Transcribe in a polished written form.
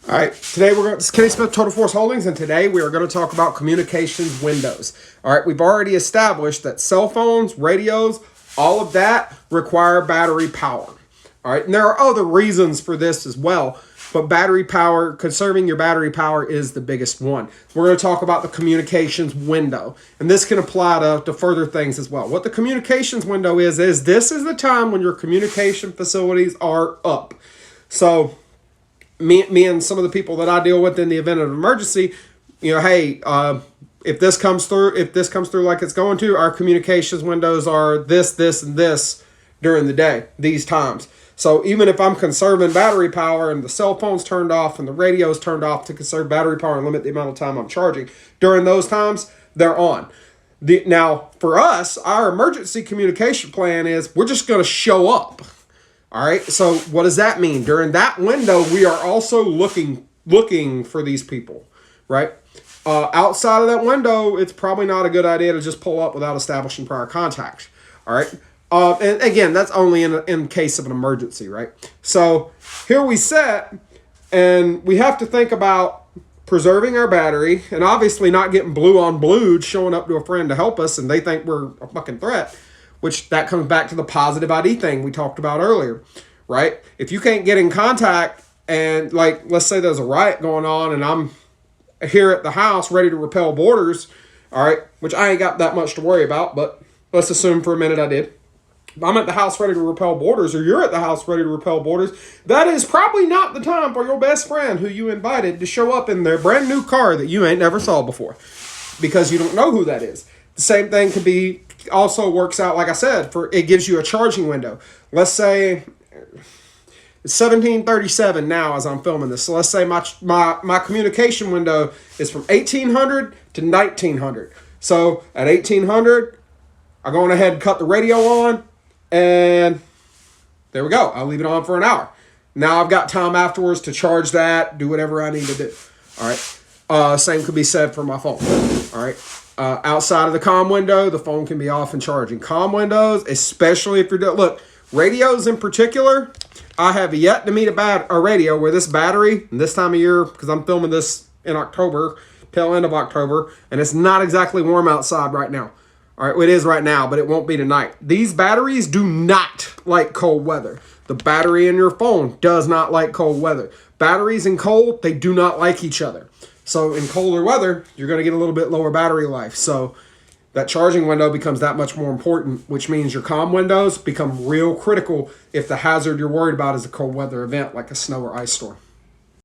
All right, today this is Kenny Smith, Total Force Holdings, and today we are going to talk about communications windows. All right, we've already established that cell phones, radios, all of that require battery power. All right, and there are other reasons for this as well, but battery power, conserving your battery power is the biggest one. We're going to talk about the communications window, and this can apply to further things as well. What the communications window is this is the time when your communication facilities are up. So me and some of the people that I deal with in the event of an emergency, hey, if this comes through like it's going to, our communications windows are this, and this during the day, these times. So even if I'm conserving battery power and the cell phone's turned off and the radio's turned off to conserve battery power and limit the amount of time I'm charging, during those times, they're on. Now, for us, our emergency communication plan is we're just going to show up. All right, so what does that mean? During that window, we are also looking for these people, right? Outside of that window, it's probably not a good idea to just pull up without establishing prior contact. All right, and again, that's only in case of an emergency, right? So here we sit, and we have to think about preserving our battery, and obviously not getting blue on blued, showing up to a friend to help us, and they think we're a fucking threat. Which that comes back to the positive ID thing we talked about earlier, right? If you can't get in contact and, like, let's say there's a riot going on and I'm here at the house ready to repel borders, all right, which I ain't got that much to worry about, but let's assume for a minute I did. If I'm at the house ready to repel borders, or you're at the house ready to repel borders, that is probably not the time for your best friend who you invited to show up in their brand new car that you ain't never saw before, because you don't know who that is. The same thing could be, also works out, like I said, it gives you a charging window. Let's say it's 1737 now as I'm filming this. So let's say my communication window is from 1800 to 1900. So at 1800, I go on ahead and cut the radio on, and there we go. I'll leave it on for an hour. Now I've got time afterwards to charge that, do whatever I need to do. All right. Same could be said for my phone. All right. Outside of the comm window, the phone can be off and charging. Comm windows, especially if you're look, radios in particular, I have yet to meet a radio where this battery, this time of year, because I'm filming this in October, tail end of October, and it's not exactly warm outside right now. All right, well, it is right now, but it won't be tonight. These batteries do not like cold weather. The battery in your phone does not like cold weather. Batteries in cold, they do not like each other. So in colder weather, you're going to get a little bit lower battery life. So that charging window becomes that much more important, which means your comm windows become real critical if the hazard you're worried about is a cold weather event like a snow or ice storm.